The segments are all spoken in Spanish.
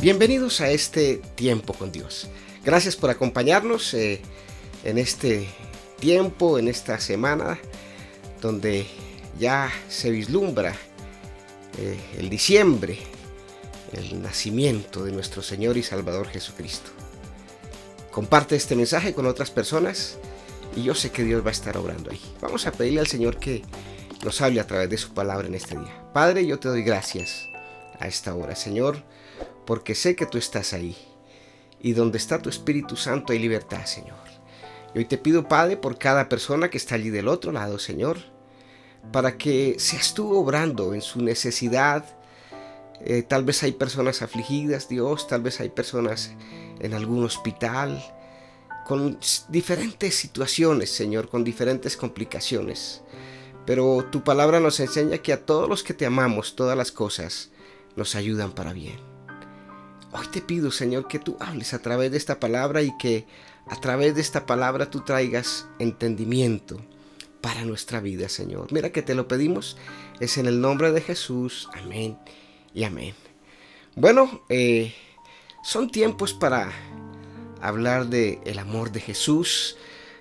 Bienvenidos a este tiempo con Dios. Gracias por acompañarnos en este tiempo, en esta semana, donde ya se vislumbra el diciembre, el nacimiento de nuestro Señor y Salvador Jesucristo. Comparte este mensaje con otras personas y yo sé que Dios va a estar obrando ahí. Vamos a pedirle al Señor que nos hable a través de su palabra en este día. Padre, yo te doy gracias a esta hora, Señor, porque sé que tú estás ahí. Y donde está tu Espíritu Santo hay libertad, Señor. Y hoy te pido, Padre, por cada persona que está allí del otro lado, Señor, para que seas tú obrando en su necesidad. Tal vez hay personas afligidas, Dios, tal vez hay personas en algún hospital, con diferentes situaciones, Señor, con diferentes complicaciones. Pero tu palabra nos enseña que a todos los que te amamos, todas las cosas nos ayudan para bien. Hoy te pido, Señor, que tú hables a través de esta palabra y que a través de esta palabra tú traigas entendimiento para nuestra vida, Señor. Mira que te lo pedimos, es en el nombre de Jesús. Amén y amén. Bueno, son tiempos para hablar del amor de Jesús.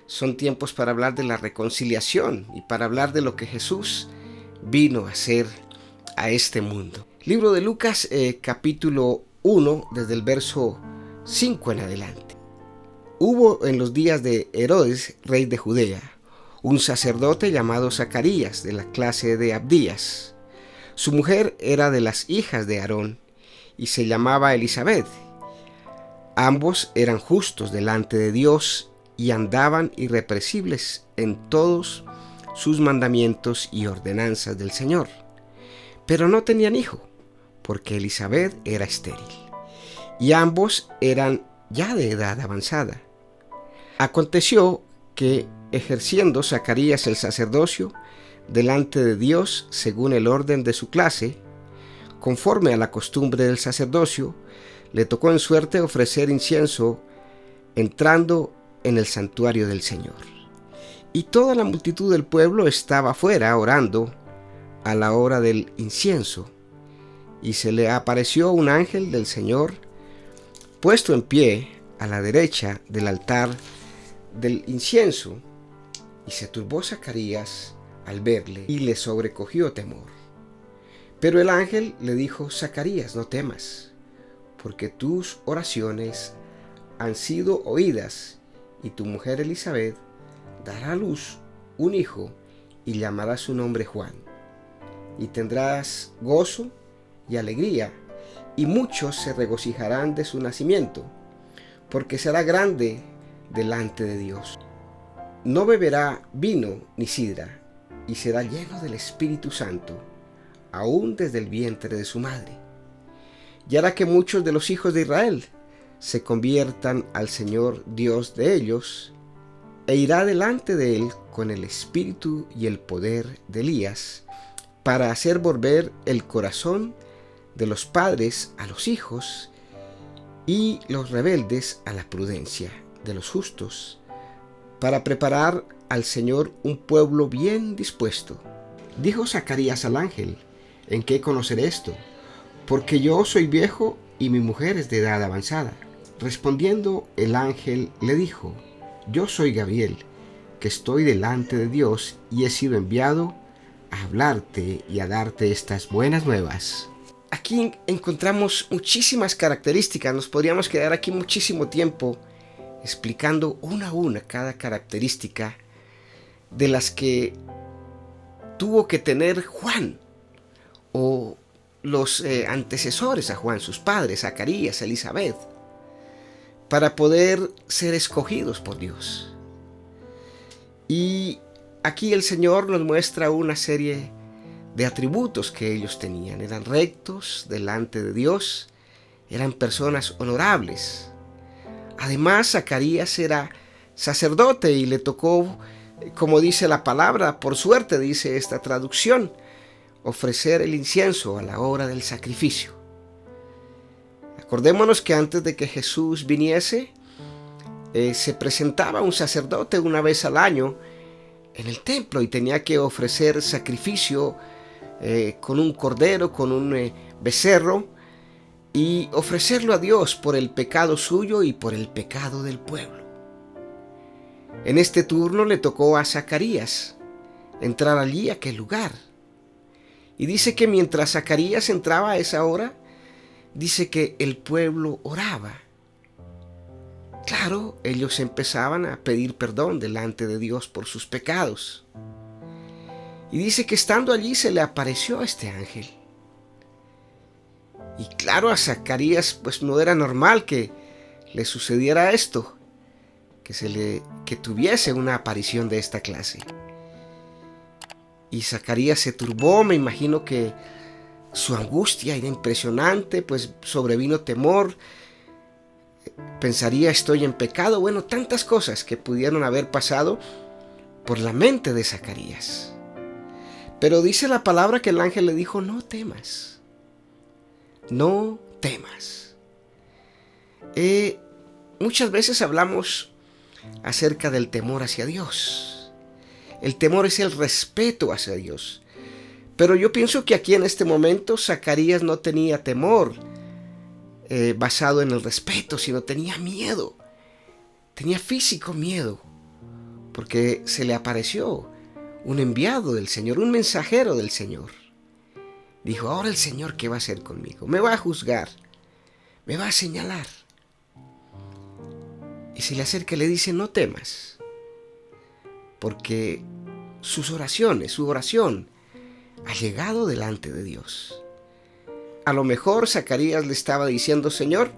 Son tiempos para hablar de la reconciliación y para hablar de lo que Jesús vino a hacer a este mundo. Libro de Lucas, capítulo 1, desde el verso 5 en adelante. Hubo en los días de Herodes, rey de Judea, un sacerdote llamado Zacarías, de la clase de Abdías. Su mujer era de las hijas de Aarón y se llamaba Elisabet. Ambos eran justos delante de Dios y andaban irrepresibles en todos sus mandamientos y ordenanzas del Señor. Pero no tenían hijo, porque Elisabet era estéril, y ambos eran ya de edad avanzada. Aconteció que, ejerciendo Zacarías el sacerdocio delante de Dios según el orden de su clase, conforme a la costumbre del sacerdocio, le tocó en suerte ofrecer incienso entrando en el santuario del Señor. Y toda la multitud del pueblo estaba afuera orando a la hora del incienso. Y se le apareció un ángel del Señor puesto en pie a la derecha del altar del incienso. Y se turbó Zacarías al verle y le sobrecogió temor. Pero el ángel le dijo: Zacarías, no temas, porque tus oraciones han sido oídas, y tu mujer Elisabet dará a luz un hijo y llamará su nombre Juan. Y tendrás gozo y alegría, y muchos se regocijarán de su nacimiento, porque será grande delante de Dios. No beberá vino ni sidra, y será lleno del Espíritu Santo, aún desde el vientre de su madre. Y hará que muchos de los hijos de Israel se conviertan al Señor Dios de ellos, e irá delante de él con el espíritu y el poder de Elías, para hacer volver el corazón de los padres a los hijos y los rebeldes a la prudencia de los justos, para preparar al Señor un pueblo bien dispuesto. Dijo Zacarías al ángel: ¿En qué conoceré esto? Porque yo soy viejo y mi mujer es de edad avanzada. Respondiendo el ángel le dijo: Yo soy Gabriel, que estoy delante de Dios y he sido enviado a hablarte y a darte estas buenas nuevas. Aquí encontramos muchísimas características. Nos podríamos quedar aquí muchísimo tiempo explicando una a una cada característica de las que tuvo que tener Juan, o los antecesores a Juan, sus padres, Zacarías, Elisabet, para poder ser escogidos por Dios. Y aquí el Señor nos muestra una serie de atributos que ellos tenían. Eran rectos delante de Dios, eran personas honorables. Además, Zacarías era sacerdote y le tocó, como dice la palabra, por suerte dice esta traducción, ofrecer el incienso a la hora del sacrificio. Acordémonos que antes de que Jesús viniese, se presentaba un sacerdote una vez al año en el templo y tenía que ofrecer sacrificio con un cordero, con un becerro, y ofrecerlo a Dios por el pecado suyo y por el pecado del pueblo. En este turno le tocó a Zacarías entrar allí a aquel lugar. Y dice que mientras Zacarías entraba a esa hora, dice que el pueblo oraba. Claro, ellos empezaban a pedir perdón delante de Dios por sus pecados. Y dice que estando allí se le apareció este ángel. Y claro, a Zacarías pues no era normal que le sucediera esto, que tuviese una aparición de esta clase. Y Zacarías se turbó, me imagino que su angustia era impresionante, pues sobrevino temor, pensaría estoy en pecado, bueno, tantas cosas que pudieron haber pasado por la mente de Zacarías. Pero dice la palabra que el ángel le dijo, no temas, no temas. Muchas veces hablamos acerca del temor hacia Dios. El temor es el respeto hacia Dios. Pero yo pienso que aquí en este momento Zacarías no tenía temor basado en el respeto, sino tenía miedo. Tenía físico miedo. Porque se le apareció un enviado del Señor, un mensajero del Señor. Dijo, ahora el Señor, ¿qué va a hacer conmigo? Me va a juzgar, me va a señalar. Y se le acerca y le dice, no temas. Porque su oración ha llegado delante de Dios. A lo mejor Zacarías le estaba diciendo, Señor,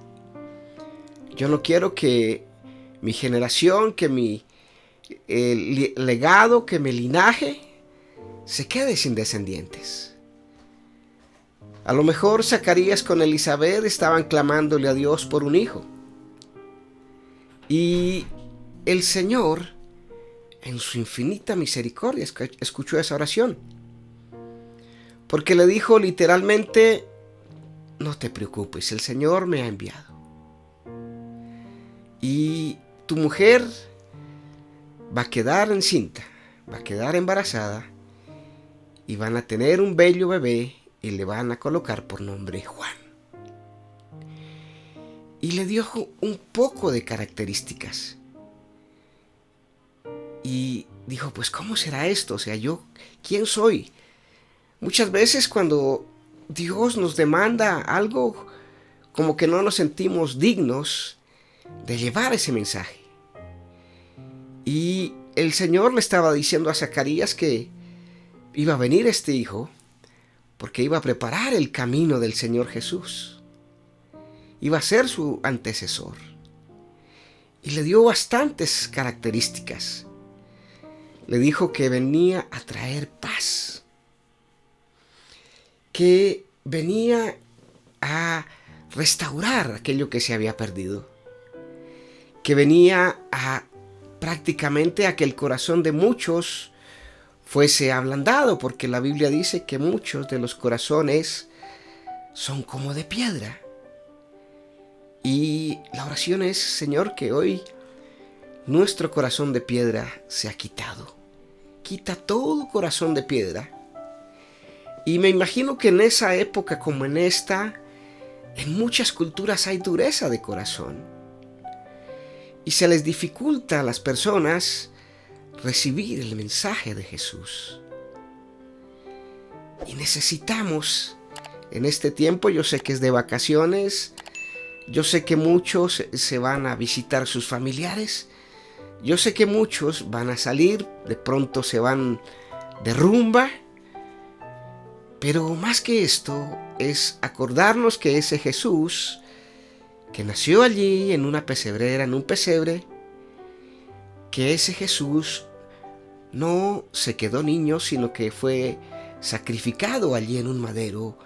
yo no quiero que mi generación, que mi legado, que mi linaje se quede sin descendientes. A lo mejor Zacarías con Elizabeth estaban clamándole a Dios por un hijo. Y el Señor, en su infinita misericordia, escuchó esa oración. Porque le dijo literalmente, no te preocupes, el Señor me ha enviado. Y tu mujer va a quedar encinta, va a quedar embarazada, y van a tener un bello bebé, y le van a colocar por nombre Juan. Y le dio un poco de características. Y dijo, pues ¿cómo será esto? O sea, yo, ¿quién soy? Muchas veces cuando Dios nos demanda algo, como que no nos sentimos dignos de llevar ese mensaje. Y el Señor le estaba diciendo a Zacarías que iba a venir este hijo, porque iba a preparar el camino del Señor Jesús. Iba a ser su antecesor. Y le dio bastantes características. Le dijo que venía a traer paz, que venía a restaurar aquello que se había perdido, que venía a prácticamente a que el corazón de muchos fuese ablandado, porque la Biblia dice que muchos de los corazones son como de piedra. Y la oración es, Señor, que hoy nuestro corazón de piedra se ha quitado. Quita todo corazón de piedra. Y me imagino que en esa época como en esta, en muchas culturas hay dureza de corazón. Y se les dificulta a las personas recibir el mensaje de Jesús. Y necesitamos, en este tiempo, yo sé que es de vacaciones, yo sé que muchos se van a visitar sus familiares, yo sé que muchos van a salir, de pronto se van de rumba, pero más que esto es acordarnos que ese Jesús que nació allí en una pesebrera, en un pesebre, que ese Jesús no se quedó niño, sino que fue sacrificado allí en un madero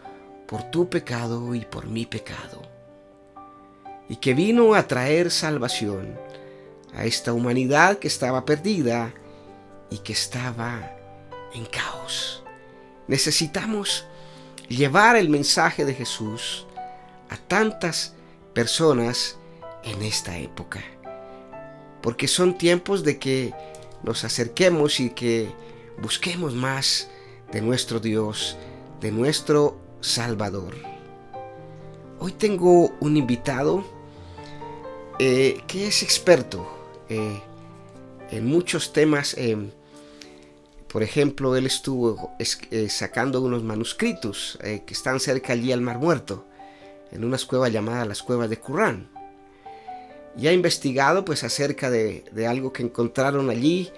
por tu pecado y por mi pecado, y que vino a traer salvación a esta humanidad que estaba perdida y que estaba en caos. Necesitamos llevar el mensaje de Jesús a tantas personas en esta época, porque son tiempos de que nos acerquemos y que busquemos más de nuestro Dios, de nuestro Salvador. Hoy tengo un invitado que es experto en muchos temas. Por ejemplo, él estuvo sacando unos manuscritos que están cerca allí al Mar Muerto, en unas cuevas llamadas las cuevas de Qumran. Y ha investigado pues acerca de algo que encontraron allí,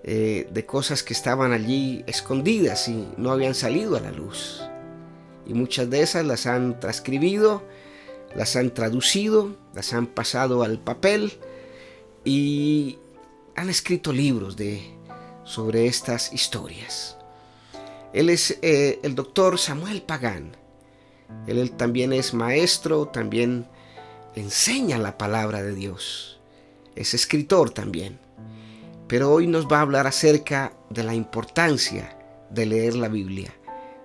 de cosas que estaban allí escondidas y no habían salido a la luz. Y muchas de esas las han transcribido, las han traducido, las han pasado al papel y han escrito libros sobre estas historias. Él es el doctor Samuel Pagán. Él también es maestro, también enseña la palabra de Dios. Es escritor también. Pero hoy nos va a hablar acerca de la importancia de leer la Biblia,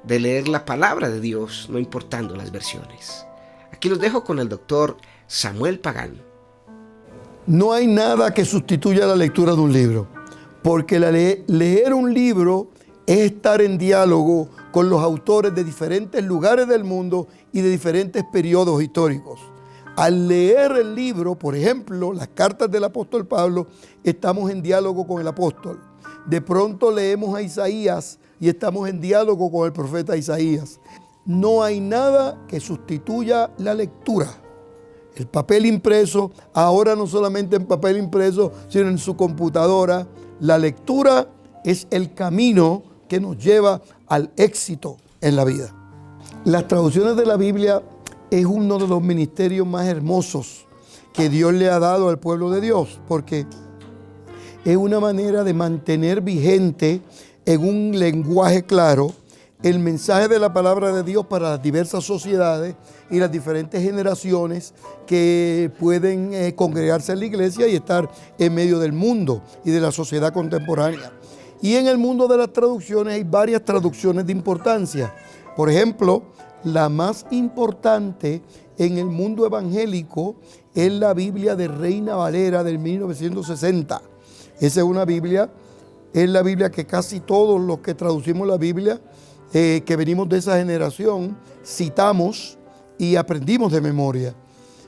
de leer la palabra de Dios, no importando las versiones. Aquí los dejo con el doctor Samuel Pagán. No hay nada que sustituya la lectura de un libro, porque leer un libro es estar en diálogo con los autores de diferentes lugares del mundo y de diferentes periodos históricos. Al leer el libro, por ejemplo, las cartas del apóstol Pablo, estamos en diálogo con el apóstol. De pronto leemos a Isaías y estamos en diálogo con el profeta Isaías. No hay nada que sustituya la lectura. El papel impreso, ahora no solamente en papel impreso, sino en su computadora. La lectura es el camino que nos lleva al éxito en la vida. Las traducciones de la Biblia es uno de los ministerios más hermosos que Dios le ha dado al pueblo de Dios, porque es una manera de mantener vigente en un lenguaje claro el mensaje de la palabra de Dios para las diversas sociedades y las diferentes generaciones que pueden congregarse en la iglesia y estar en medio del mundo y de la sociedad contemporánea. Y en el mundo de las traducciones hay varias traducciones de importancia. Por ejemplo, la más importante en el mundo evangélico es la Biblia de Reina Valera del 1960. Esa es una Biblia, es la Biblia que casi todos los que traducimos la Biblia, que venimos de esa generación, citamos y aprendimos de memoria.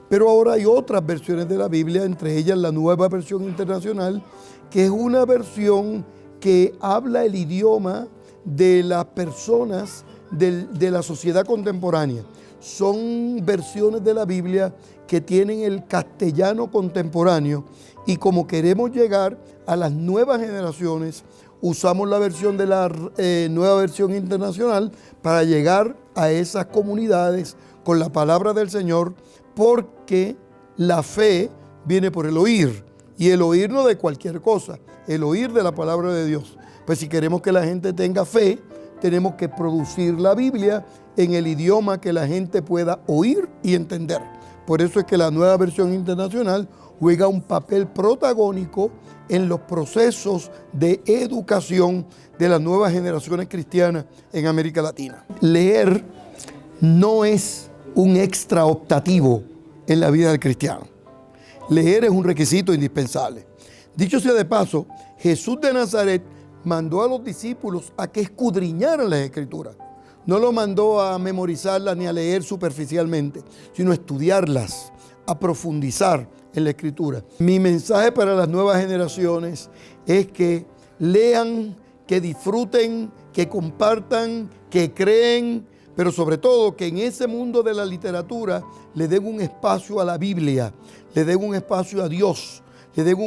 Pero ahora hay otras versiones de la Biblia, entre ellas la Nueva Versión Internacional, que es una versión que habla el idioma de las personas de la sociedad contemporánea. Son versiones de la Biblia que tienen el castellano contemporáneo, y como queremos llegar a las nuevas generaciones, usamos la versión de la Nueva Versión Internacional para llegar a esas comunidades con la palabra del Señor, porque la fe viene por el oír, y el oír no de cualquier cosa, el oír de la palabra de Dios. Pues si queremos que la gente tenga fe, tenemos que producir la Biblia en el idioma que la gente pueda oír y entender. Por eso es que la Nueva Versión Internacional juega un papel protagónico en los procesos de educación de las nuevas generaciones cristianas en América Latina. Leer no es un extra optativo en la vida del cristiano. Leer es un requisito indispensable. Dicho sea de paso, Jesús de Nazaret mandó a los discípulos a que escudriñaran las Escrituras. No lo mandó a memorizarlas ni a leer superficialmente, sino a estudiarlas, a profundizar en la Escritura. Mi mensaje para las nuevas generaciones es que lean, que disfruten, que compartan, que creen, pero sobre todo que en ese mundo de la literatura le den un espacio a la Biblia, le den un espacio a Dios, le den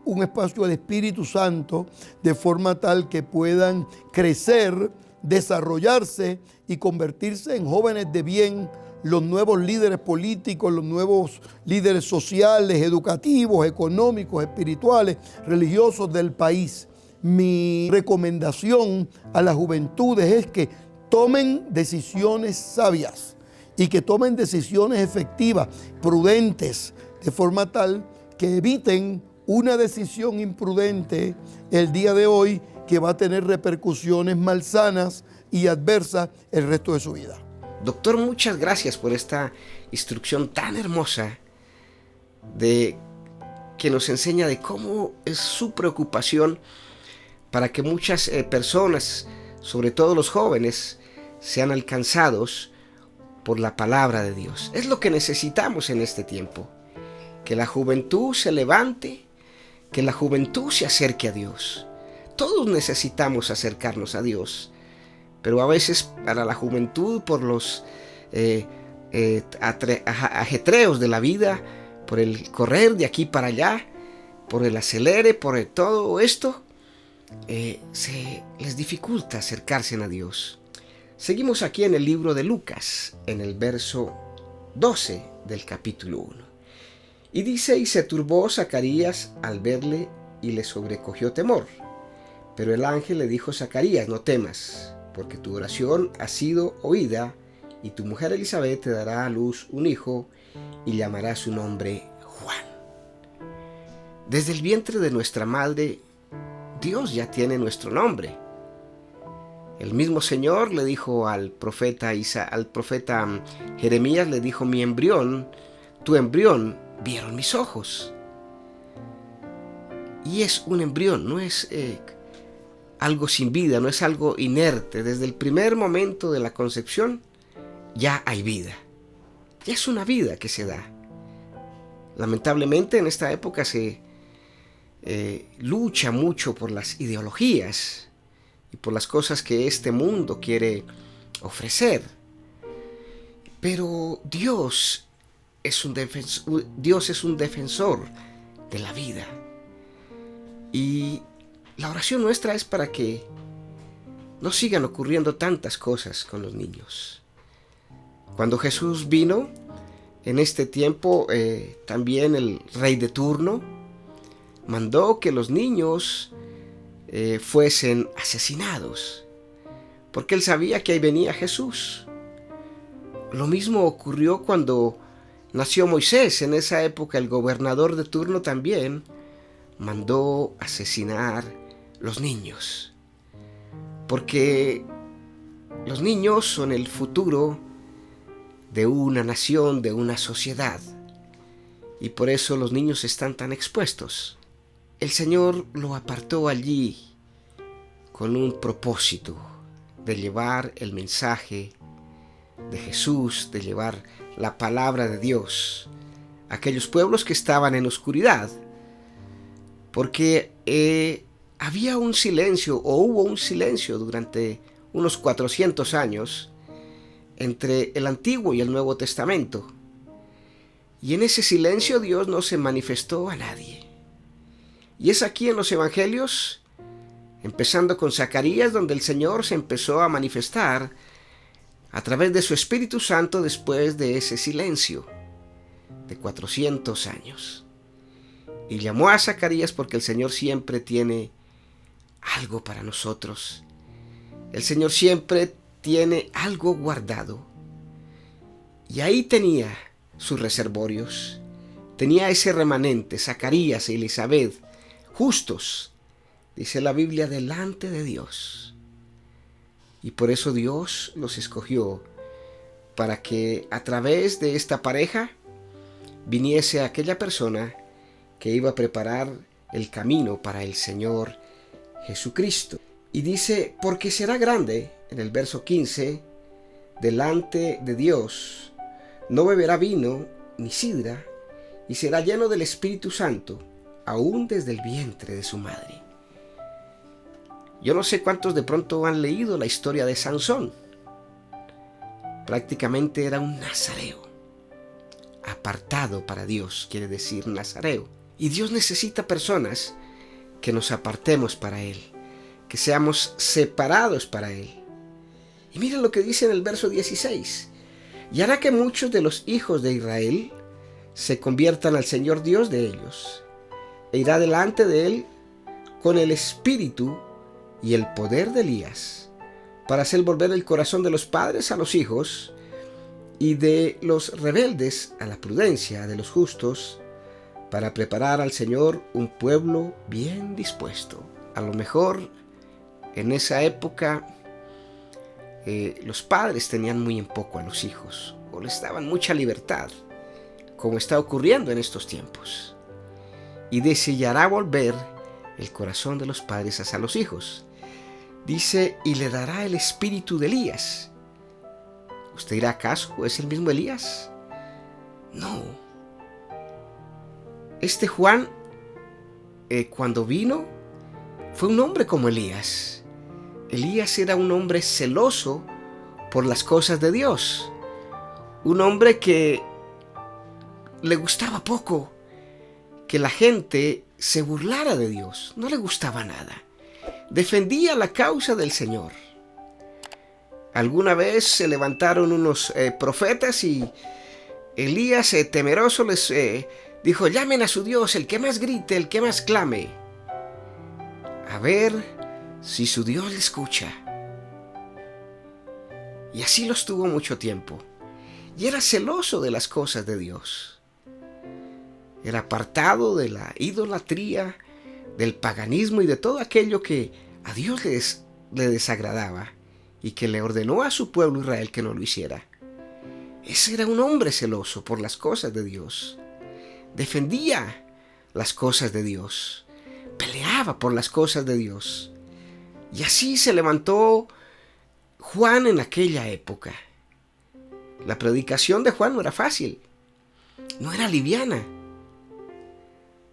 un espacio al Espíritu Santo, de forma tal que puedan crecer, desarrollarse y convertirse en jóvenes de bien, los nuevos líderes políticos, los nuevos líderes sociales, educativos, económicos, espirituales, religiosos del país. Mi recomendación a las juventudes es que tomen decisiones sabias y que tomen decisiones efectivas, prudentes, de forma tal que eviten una decisión imprudente el día de hoy que va a tener repercusiones malsanas y adversas el resto de su vida. Doctor, muchas gracias por esta instrucción tan hermosa que nos enseña de cómo es su preocupación para que muchas personas, sobre todo los jóvenes, sean alcanzados por la palabra de Dios. Es lo que necesitamos en este tiempo. Que la juventud se levante, que la juventud se acerque a Dios. Todos necesitamos acercarnos a Dios, pero a veces para la juventud, por los ajetreos de la vida, por el correr de aquí para allá, por el acelere, por todo esto, se les dificulta acercarse a Dios. Seguimos aquí en el libro de Lucas, en el verso 12 del capítulo 1. Y dice: y se turbó Zacarías al verle y le sobrecogió temor. Pero el ángel le dijo: Zacarías, no temas, porque tu oración ha sido oída, y tu mujer Elizabeth te dará a luz un hijo, y llamará su nombre Juan. Desde el vientre de nuestra madre, Dios ya tiene nuestro nombre. El mismo Señor le dijo al profeta Jeremías, le dijo: tu embrión vieron mis ojos. Y es un embrión, no es algo sin vida, no es algo inerte. Desde el primer momento de la concepción ya hay vida. Ya es una vida que se da. Lamentablemente en esta época se lucha mucho por las ideologías y por las cosas que este mundo quiere ofrecer. Pero Dios es un defensor de la vida. Y la oración nuestra es para que no sigan ocurriendo tantas cosas con los niños. Cuando Jesús vino, en este tiempo, también el rey de turno mandó que los niños fuesen asesinados, porque él sabía que ahí venía Jesús. Lo mismo ocurrió cuando nació Moisés. En esa época el gobernador de turno también mandó asesinar los niños, porque los niños son el futuro de una nación, de una sociedad, y por eso los niños están tan expuestos. El Señor lo apartó allí con un propósito de llevar el mensaje de Jesús, de llevar la palabra de Dios a aquellos pueblos que estaban en oscuridad, porque había un silencio, o hubo un silencio durante unos 400 años entre el Antiguo y el Nuevo Testamento, y en ese silencio Dios no se manifestó a nadie. Y es aquí en los Evangelios, empezando con Zacarías, donde el Señor se empezó a manifestar a través de su Espíritu Santo después de ese silencio de 400 años. Y llamó a Zacarías porque el Señor siempre tiene algo para nosotros. El Señor siempre tiene algo guardado. Y ahí tenía sus reservorios. Tenía ese remanente, Zacarías y Elizabeth, justos, dice la Biblia, delante de Dios. Y por eso Dios los escogió, para que a través de esta pareja viniese aquella persona que iba a preparar el camino para el Señor Jesucristo. Y dice: porque será grande, en el verso 15, delante de Dios, no beberá vino ni sidra, y será lleno del Espíritu Santo, aún desde el vientre de su madre. Yo no sé cuántos de pronto han leído la historia de Sansón. Prácticamente era un nazareo, apartado para Dios, quiere decir nazareo. Y Dios necesita personas que nos apartemos para Él, que seamos separados para Él. Y miren lo que dice en el verso 16: y hará que muchos de los hijos de Israel se conviertan al Señor Dios de ellos, e irá delante de Él con el espíritu y el poder de Elías, para hacer volver el corazón de los padres a los hijos, y de los rebeldes a la prudencia de los justos, para preparar al Señor un pueblo bien dispuesto. A lo mejor en esa época los padres tenían muy en poco a los hijos, o les daban mucha libertad, como está ocurriendo en estos tiempos. Y deseará volver el corazón de los padres hacia los hijos. Dice: y le dará el espíritu de Elías. Usted dirá, ¿acaso es el mismo Elías? No. Este Juan, cuando vino, fue un hombre como Elías. Elías era un hombre celoso por las cosas de Dios. Un hombre que le gustaba poco que la gente se burlara de Dios. No le gustaba nada. Defendía la causa del Señor. Alguna vez se levantaron unos profetas y Elías, temeroso, les dijo: llamen a su Dios, el que más grite, el que más clame, a ver si su Dios le escucha. Y así lo estuvo mucho tiempo. Y era celoso de las cosas de Dios. Era apartado de la idolatría, del paganismo y de todo aquello que a Dios le desagradaba y que le ordenó a su pueblo Israel que no lo hiciera. Ese era un hombre celoso por las cosas de Dios. Defendía las cosas de Dios. Peleaba por las cosas de Dios. Y así se levantó Juan en aquella época. La predicación de Juan no era fácil, no era liviana.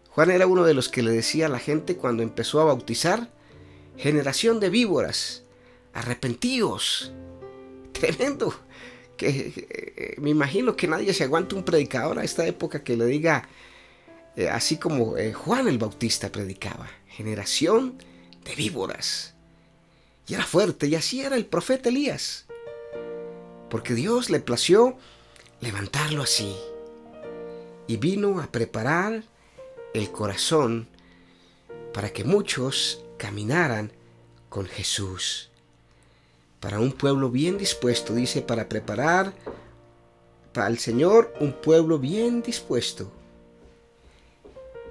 Juan era uno de los que le decía a la gente cuando empezó a bautizar: generación de víboras, arrepentíos. Tremendo. Me imagino que nadie se aguanta un predicador a esta época que le diga así como Juan el Bautista predicaba: generación de víboras. Y era fuerte, y así era el profeta Elías, porque Dios le plació levantarlo así, y vino a preparar el corazón para que muchos caminaran con Jesús. Para un pueblo bien dispuesto, dice, para preparar para el Señor un pueblo bien dispuesto.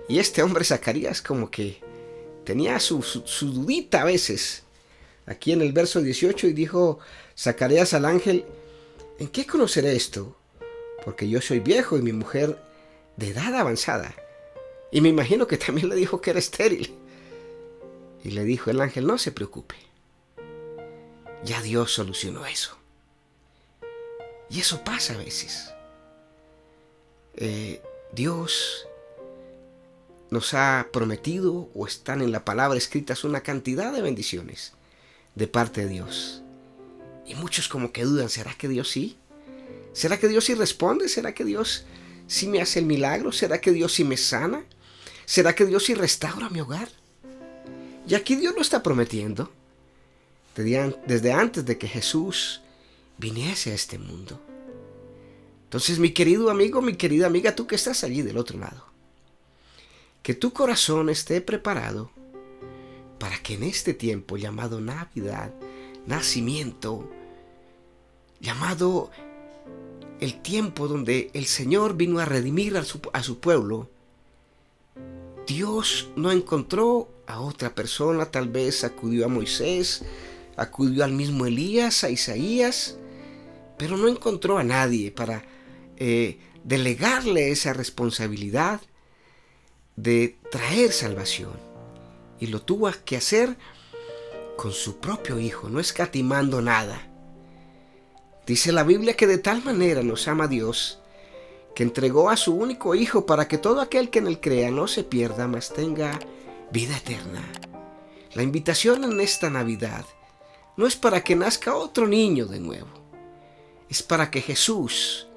Y este hombre Zacarías como que tenía su dudita a veces. Aquí en el verso 18, y dijo Zacarías al ángel: ¿en qué conoceré esto? Porque yo soy viejo y mi mujer de edad avanzada. Y me imagino que también le dijo que era estéril. Y le dijo el ángel: no se preocupe, ya Dios solucionó eso. Y eso pasa a veces. Dios nos ha prometido, o están en la palabra escritas, una cantidad de bendiciones de parte de Dios. Y muchos como que dudan: ¿será que Dios sí? ¿Será que Dios sí responde? ¿Será que Dios sí me hace el milagro? ¿Será que Dios sí me sana? ¿Será que Dios sí restaura mi hogar? Y aquí Dios lo está prometiendo desde antes de que Jesús viniese a este mundo. Entonces, mi querido amigo, mi querida amiga, tú que estás allí del otro lado, que tu corazón esté preparado para que en este tiempo llamado Navidad, nacimiento, llamado el tiempo donde el Señor vino a redimir a su pueblo, Dios no encontró a otra persona. Tal vez acudió a Moisés, acudió al mismo Elías, a Isaías, pero no encontró a nadie para delegarle esa responsabilidad de traer salvación. Y lo tuvo que hacer con su propio Hijo, no escatimando nada. Dice la Biblia que de tal manera nos ama Dios, que entregó a su único Hijo para que todo aquel que en él crea no se pierda, mas tenga vida eterna. La invitación en esta Navidad no es para que nazca otro niño de nuevo. Es para que Jesús,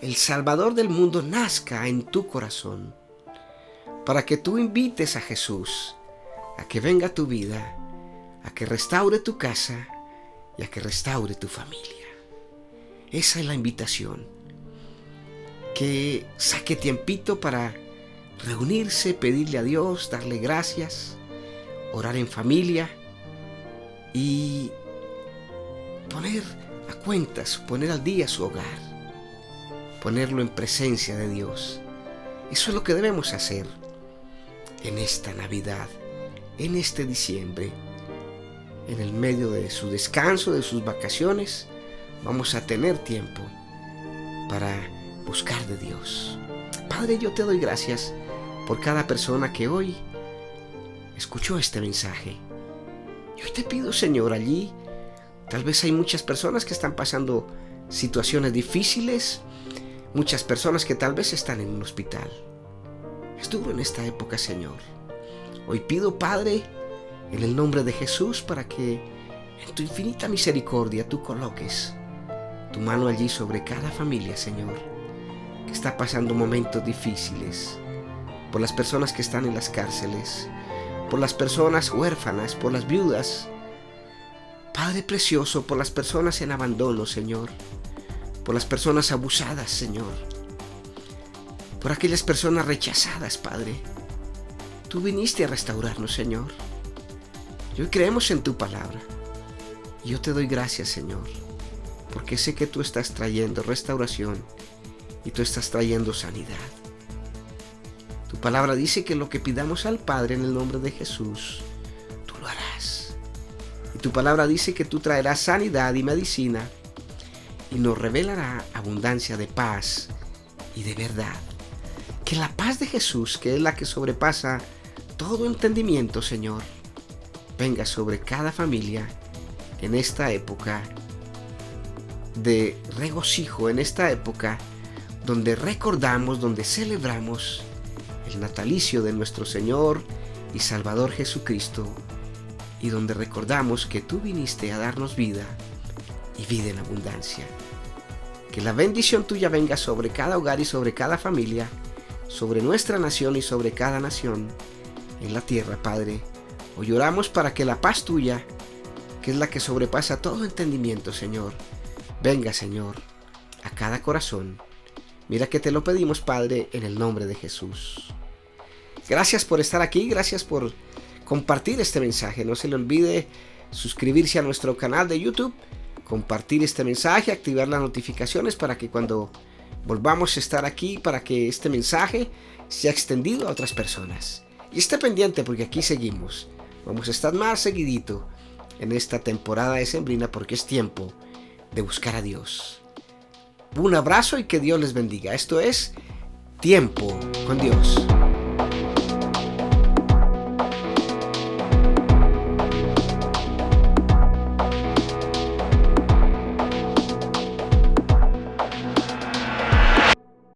el Salvador del mundo, nazca en tu corazón. Para que tú invites a Jesús a que venga a tu vida, a que restaure tu casa y a que restaure tu familia. Esa es la invitación. Que saque tiempito para reunirse, pedirle a Dios, darle gracias, orar en familia y poner a cuentas, poner al día su hogar, ponerlo en presencia de Dios. Eso es lo que debemos hacer en esta Navidad, en este diciembre. En el medio de su descanso, de sus vacaciones, vamos a tener tiempo para buscar de Dios. Padre, yo te doy gracias por cada persona que hoy escuchó este mensaje. Y hoy te pido, Señor, allí tal vez hay muchas personas que están pasando situaciones difíciles, muchas personas que tal vez están en un hospital. Es duro en esta época, Señor. Hoy pido, Padre, en el nombre de Jesús, para que en tu infinita misericordia tú coloques tu mano allí sobre cada familia, Señor, que está pasando momentos difíciles, por las personas que están en las cárceles, por las personas huérfanas, por las viudas. Padre precioso, por las personas en abandono, Señor, por las personas abusadas, Señor, por aquellas personas rechazadas, Padre. Tú viniste a restaurarnos, Señor. Y hoy creemos en tu palabra. Y yo te doy gracias, Señor, porque sé que tú estás trayendo restauración y tú estás trayendo sanidad. Tu palabra dice que lo que pidamos al Padre en el nombre de Jesús, tú lo harás. Y tu palabra dice que tú traerás sanidad y medicina y nos revelará abundancia de paz y de verdad. Que la paz de Jesús, que es la que sobrepasa todo entendimiento, Señor, venga sobre cada familia en esta época de regocijo, en esta época donde recordamos, donde celebramos el natalicio de nuestro Señor y Salvador Jesucristo, y donde recordamos que tú viniste a darnos vida y vida en abundancia. Que la bendición tuya venga sobre cada hogar y sobre cada familia, sobre nuestra nación y sobre cada nación en la tierra, Padre. Hoy oramos para que la paz tuya, que es la que sobrepasa todo entendimiento, Señor, venga, Señor, a cada corazón. Mira que te lo pedimos, Padre, en el nombre de Jesús. Gracias por estar aquí, gracias por compartir este mensaje. No se le olvide suscribirse a nuestro canal de YouTube, compartir este mensaje, activar las notificaciones para que cuando volvamos a estar aquí, para que este mensaje sea extendido a otras personas. Y esté pendiente porque aquí seguimos. Vamos a estar más seguidito en esta temporada decembrina porque es tiempo de buscar a Dios. Un abrazo y que Dios les bendiga. Esto es Tiempo con Dios.